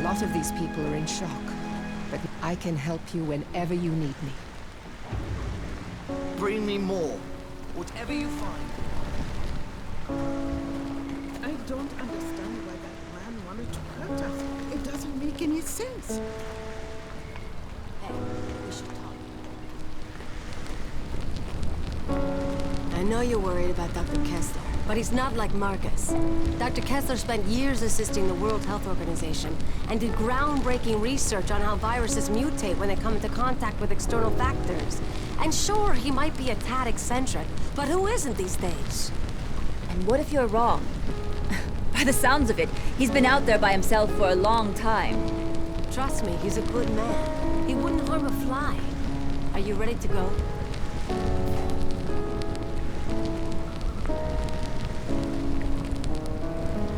lot of these people are in shock, but I can help you whenever you need me. Bring me more. Whatever you find. I don't understand why that man wanted to hurt us. It doesn't make any sense. Hey, we should talk. I know you're worried about Dr. Kessler, but he's not like Marcus. Dr. Kessler spent years assisting the World Health Organization and did groundbreaking research on how viruses mutate when they come into contact with external factors. And sure, he might be a tad eccentric, but who isn't these days? And what if you're wrong? By the sounds of it, he's been out there by himself for a long time. Trust me, he's a good man. He wouldn't harm a fly. Are you ready to go?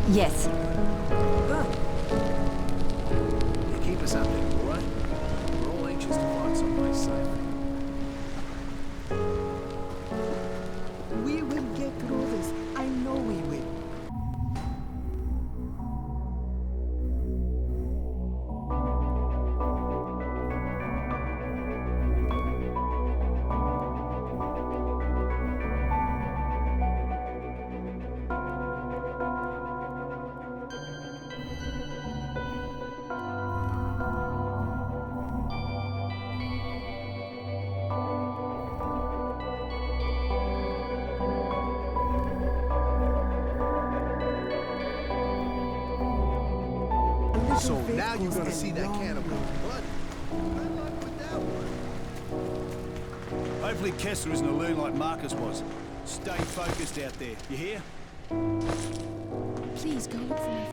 Yes. Good. You keep us updated, all right? We're all anxious to find someplace safe. We will get through this. I know we will. So now you're gonna see that can of blood. Good luck with that one. Hopefully Kessler isn't a loon like Marcus was. Stay focused out there, you hear? Please go look for me.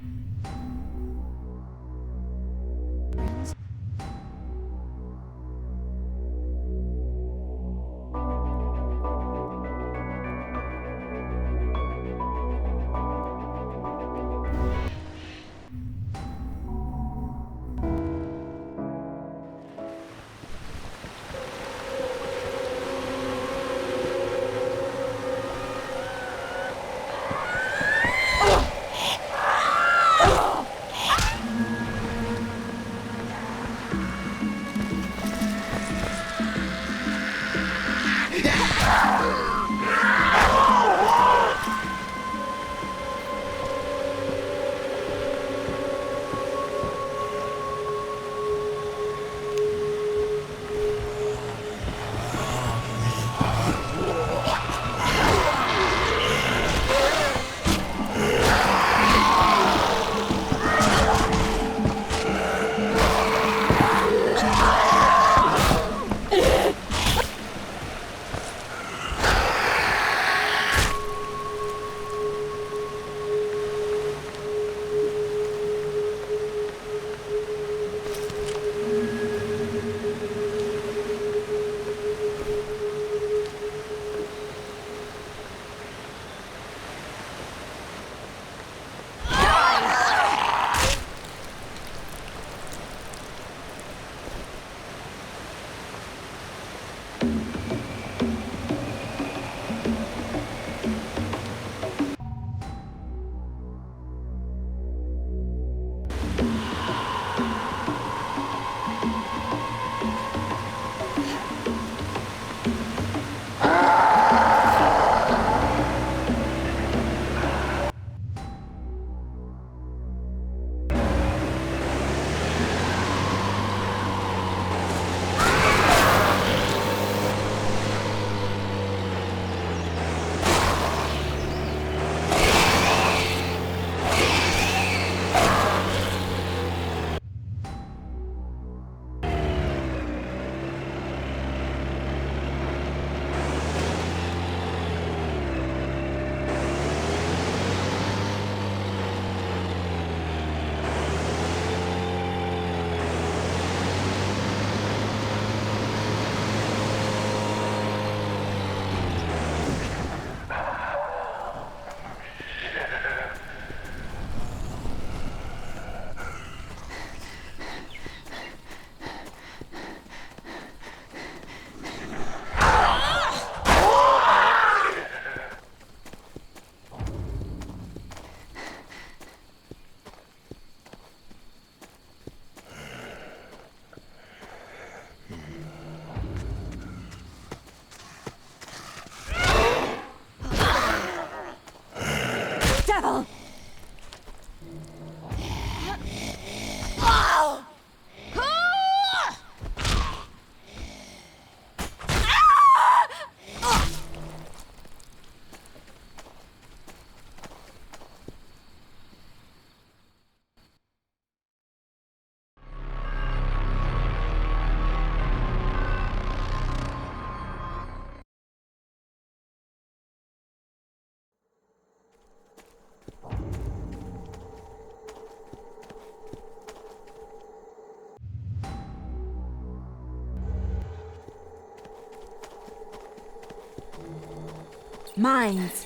Mines.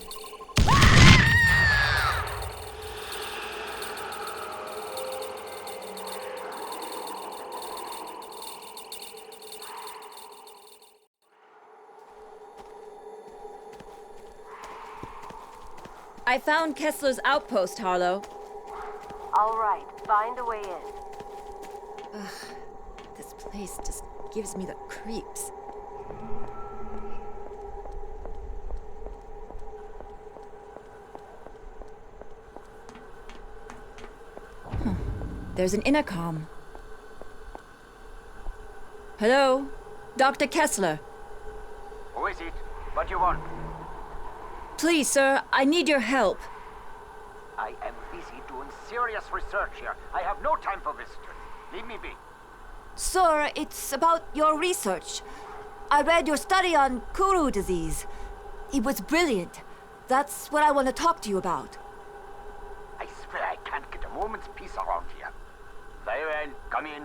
I found Kessler's outpost, Harlow. All right, find a way in. This place just gives me the creeps. There's an intercom. Hello? Dr. Kessler. Who is it? What do you want? Please, sir, I need your help. I am busy doing serious research here. I have no time for visitors. Leave me be. Sir, it's about your research. I read your study on Kuru disease. It was brilliant. That's what I want to talk to you about. I swear I can't get a moment's peace around here. Very well, come in.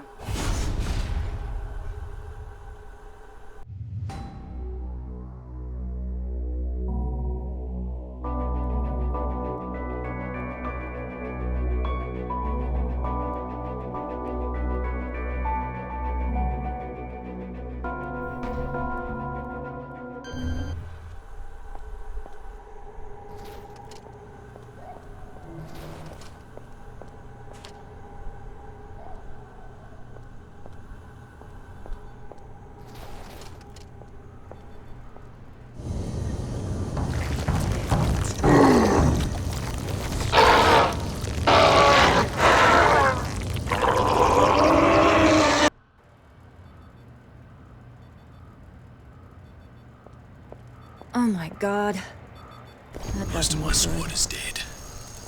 Oh my god. Most of my squad is dead.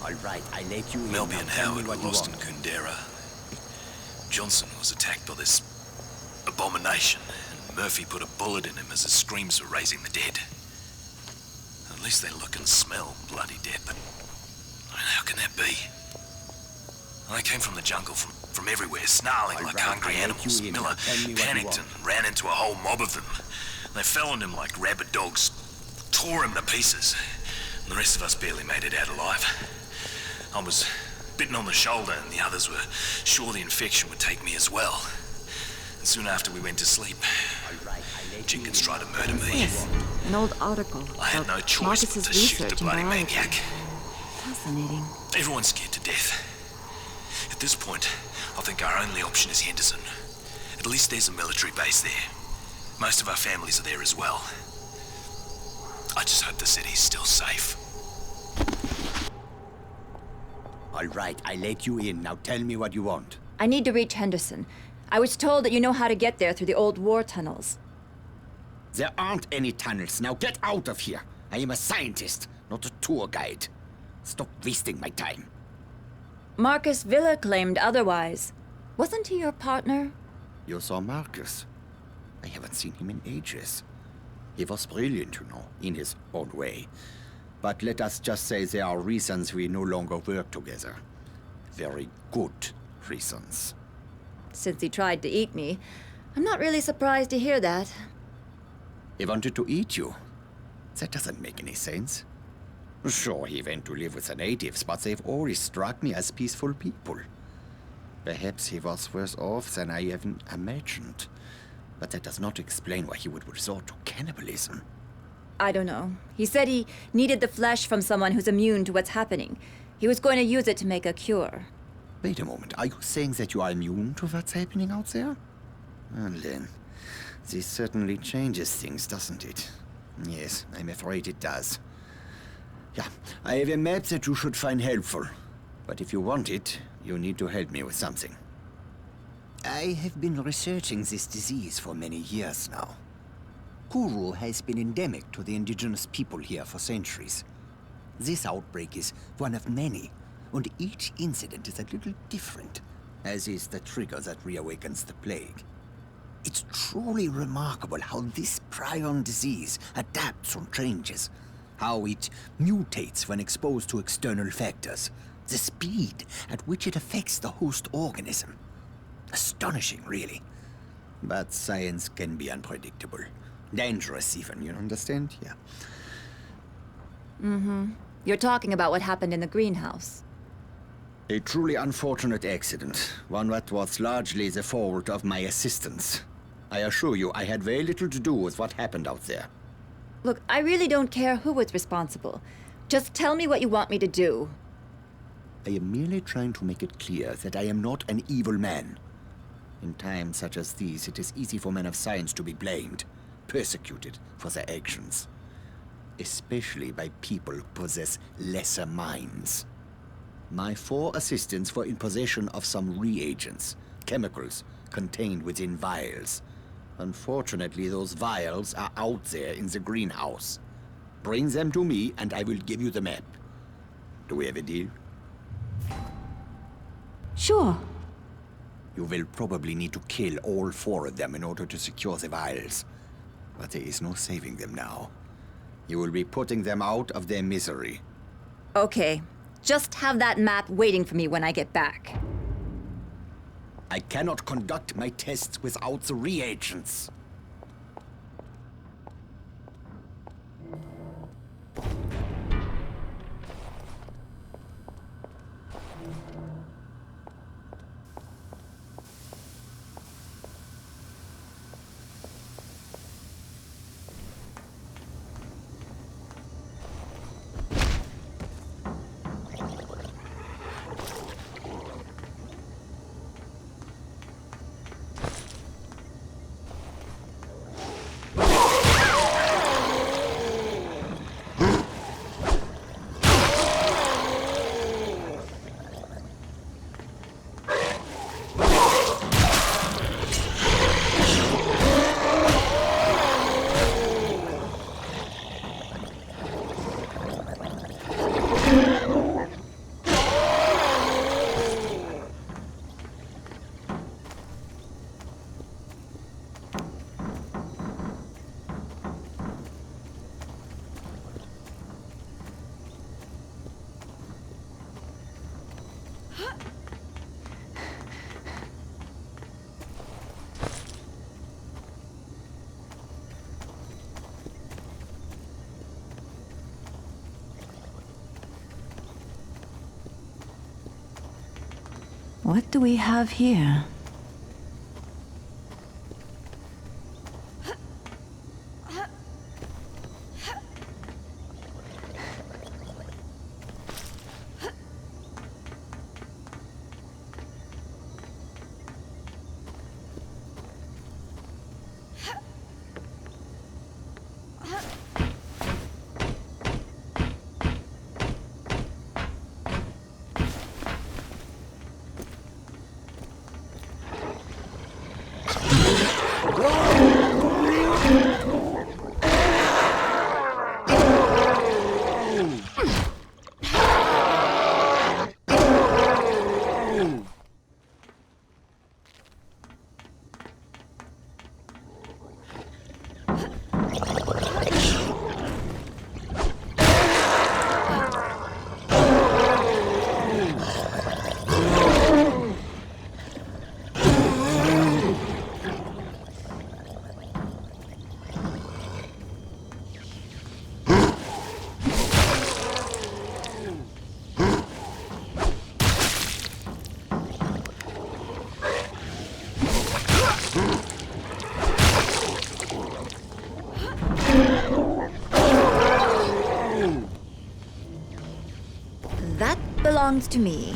All right, I let you in. Melby and Now tell me Howard what were you lost in want. Kundera. Johnson was attacked by this abomination, and Murphy put a bullet in him as his screams were raising the dead. At least they look and smell bloody dead, but I mean, how can that be? They came from the jungle, from everywhere, snarling like right, hungry I'll let animals. you in. Miller Now tell me what you panicked want. and ran into a whole mob of them. They fell on him like rabid dogs, tore him to pieces, and the rest of us barely made it out alive. I was bitten on the shoulder, and the others were sure the infection would take me as well. And soon after we went to sleep, All right, I let Jenkins you in. tried to murder me. Yes, an old article I had about no choice but Marcus's to shoot the research in bloody biology. maniac. Fascinating. Everyone's scared to death. At this point, I think our only option is Henderson. At least there's a military base there. Most of our families are there as well. I just hope the city's still safe. All right, I let you in. Now tell me what you want. I need to reach Henderson. I was told that you know how to get there through the old war tunnels. There aren't any tunnels. Now get out of here. I am a scientist, not a tour guide. Stop wasting my time. Marcus Villa claimed otherwise. Wasn't he your partner? You saw Marcus. I haven't seen him in ages. He was brilliant, you know, in his own way. But let us just say there are reasons we no longer work together. Very good reasons. Since he tried to eat me, I'm not really surprised to hear that. He wanted to eat you. That doesn't make any sense. Sure, he went to live with the natives, but they've always struck me as peaceful people. Perhaps he was worse off than I even imagined. But that does not explain why he would resort to cannibalism. I don't know. He said he needed the flesh from someone who's immune to what's happening. He was going to use it to make a cure. Wait a moment, are you saying that you are immune to what's happening out there? Well then, this certainly changes things, doesn't it? Yes, I'm afraid it does. Yeah, I have a map that you should find helpful. But if you want it, you need to help me with something. I have been researching this disease for many years now. Kuru has been endemic to the indigenous people here for centuries. This outbreak is one of many, and each incident is a little different, as is the trigger that reawakens the plague. It's truly remarkable how this prion disease adapts and changes, how it mutates when exposed to external factors, the speed at which it affects the host organism. Astonishing, really. But science can be unpredictable. Dangerous, even, you understand? Yeah. You're talking about what happened in the greenhouse. A truly unfortunate accident, one that was largely the fault of my assistants. I assure you, I had very little to do with what happened out there. Look, I really don't care who was responsible. Just tell me what you want me to do. I am merely trying to make it clear that I am not an evil man. In times such as these, it is easy for men of science to be blamed, persecuted for their actions. Especially by people who possess lesser minds. My 4 assistants were in possession of some reagents, chemicals contained within vials. Unfortunately, those vials are out there in the greenhouse. Bring them to me and I will give you the map. Do we have a deal? Sure. You will probably need to kill all 4 of them in order to secure the vials. But there is no saving them now. You will be putting them out of their misery. Okay. Just have that map waiting for me when I get back. I cannot conduct my tests without the reagents. What do we have here? That belongs to me.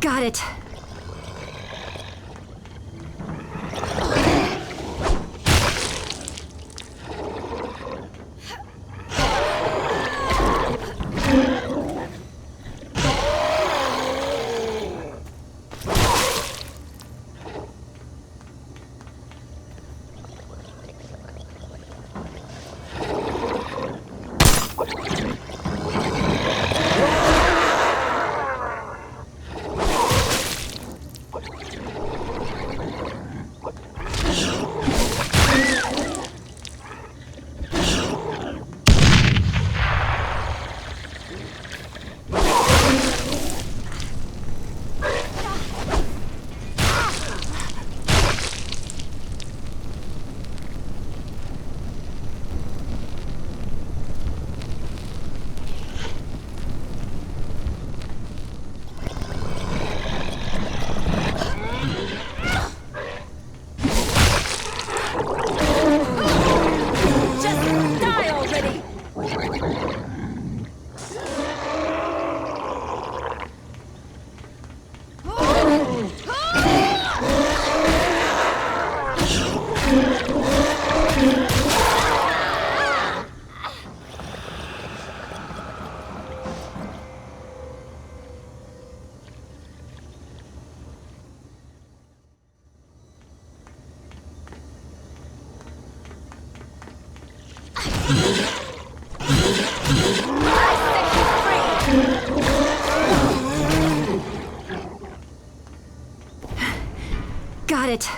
Got it. Got it.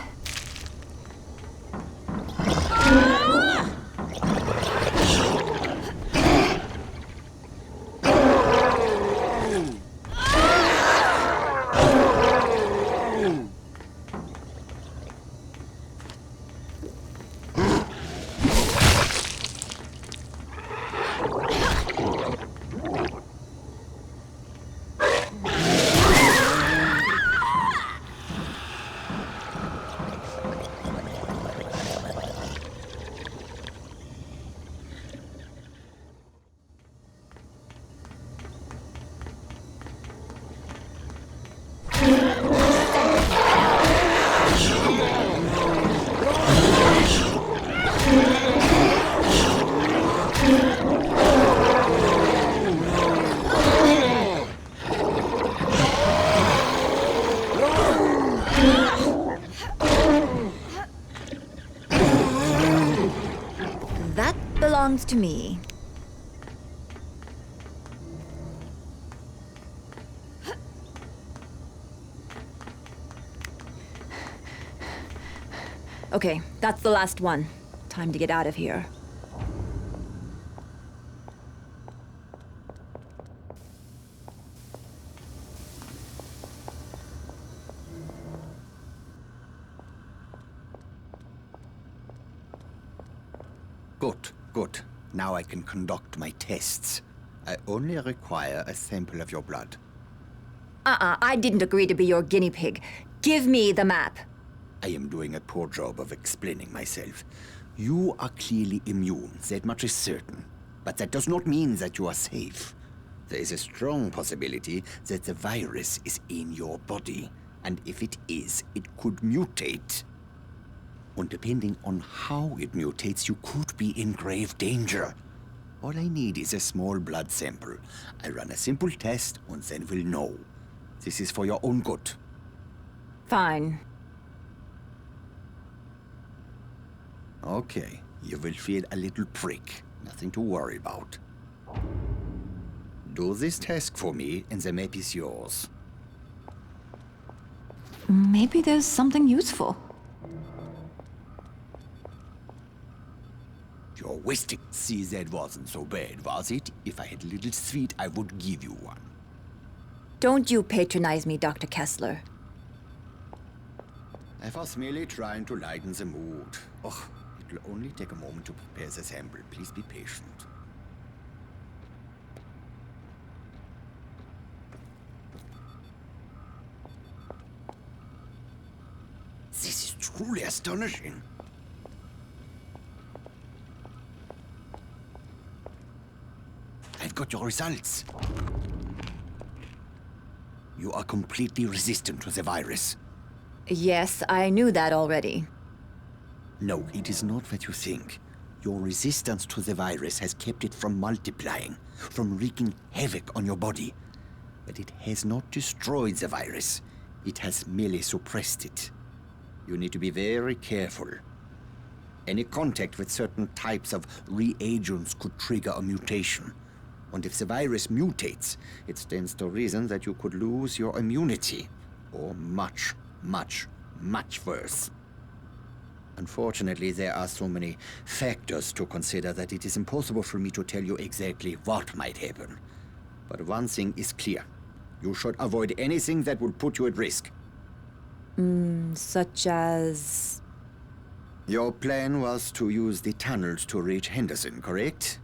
That belongs to me. Okay, that's the last one. Time to get out of here. Good, good. Now I can conduct my tests. I only require a sample of your blood. I didn't agree to be your guinea pig. Give me the map. I am doing a poor job of explaining myself. You are clearly immune, that much is certain. But that does not mean that you are safe. There is a strong possibility that the virus is in your body. And if it is, it could mutate. And depending on how it mutates, you could be in grave danger. All I need is a small blood sample. I run a simple test and then we'll know. This is for your own good. Fine. Okay, you will feel a little prick. Nothing to worry about. Do this task for me and the map is yours. Maybe there's something useful. You're wasting. See, that wasn't so bad, was it? If I had a little sweet, I would give you one. Don't you patronize me, Dr. Kessler. I was merely trying to lighten the mood. Oh, it will only take a moment to prepare the sample. Please be patient. This is truly astonishing. I've got your results. You are completely resistant to the virus. Yes, I knew that already. No, it is not what you think. Your resistance to the virus has kept it from multiplying, from wreaking havoc on your body. But it has not destroyed the virus. It has merely suppressed it. You need to be very careful. Any contact with certain types of reagents could trigger a mutation. And if the virus mutates, it stands to reason that you could lose your immunity. Or much, much, much worse. Unfortunately, there are so many factors to consider that it is impossible for me to tell you exactly what might happen. But one thing is clear. You should avoid anything that would put you at risk. Such as... Your plan was to use the tunnels to reach Henderson, correct?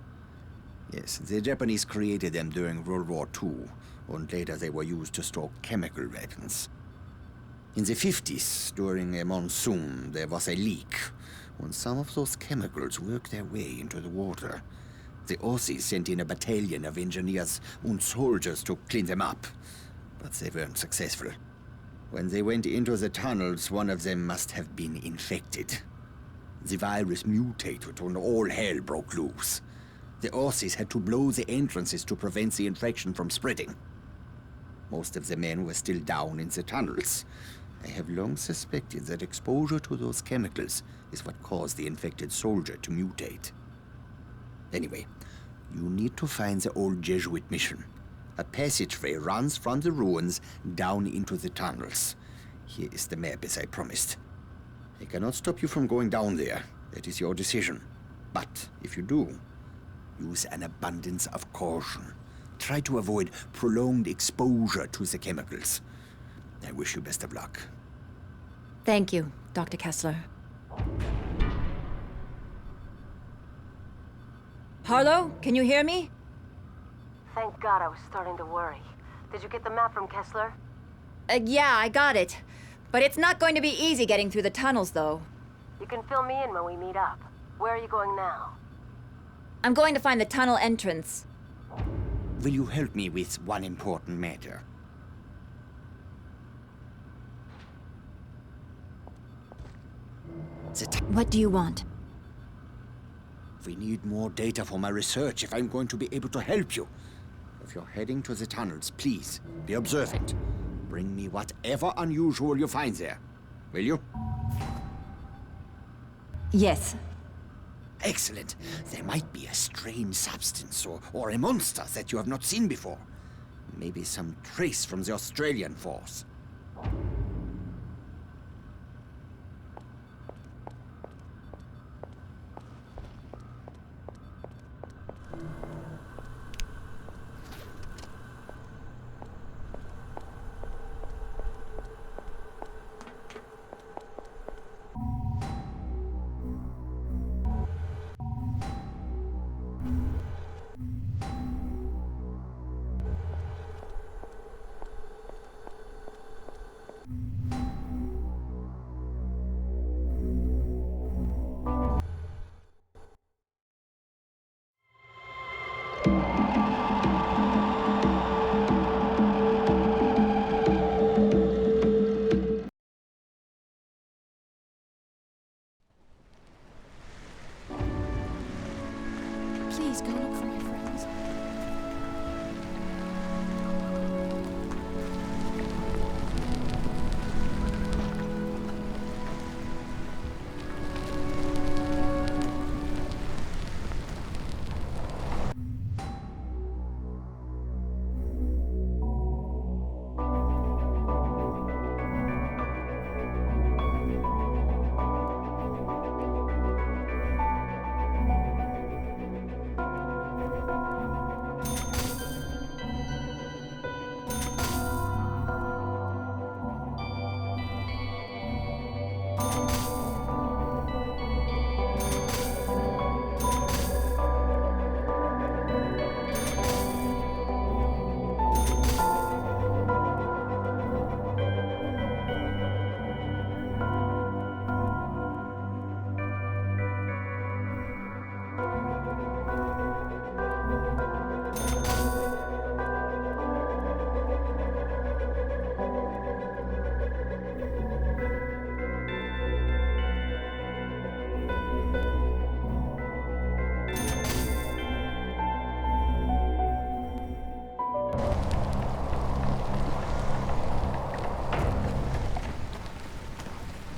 Yes, the Japanese created them during World War II, and later they were used to store chemical weapons. In the 50s, during a monsoon, there was a leak, and some of those chemicals worked their way into the water. The Aussies sent in a battalion of engineers and soldiers to clean them up, but they weren't successful. When they went into the tunnels, one of them must have been infected. The virus mutated and all hell broke loose. The Aussies had to blow the entrances to prevent the infection from spreading. Most of the men were still down in the tunnels. I have long suspected that exposure to those chemicals is what caused the infected soldier to mutate. Anyway, you need to find the old Jesuit mission. A passageway runs from the ruins down into the tunnels. Here is the map as I promised. I cannot stop you from going down there. That is your decision. But if you do, use an abundance of caution. Try to avoid prolonged exposure to the chemicals. I wish you best of luck. Thank you, Dr. Kessler. Harlow, can you hear me? Thank God, I was starting to worry. Did you get the map from Kessler? Yeah, I got it. But it's not going to be easy getting through the tunnels, though. You can fill me in when we meet up. Where are you going now? I'm going to find the tunnel entrance. Will you help me with one important matter? What do you want? We need more data for my research if I'm going to be able to help you. If you're heading to the tunnels, please be observant. Bring me whatever unusual you find there. Will you? Yes. Excellent. There might be a strange substance or a monster that you have not seen before. Maybe some trace from the Australian force.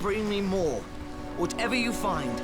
bring me more. Whatever you find,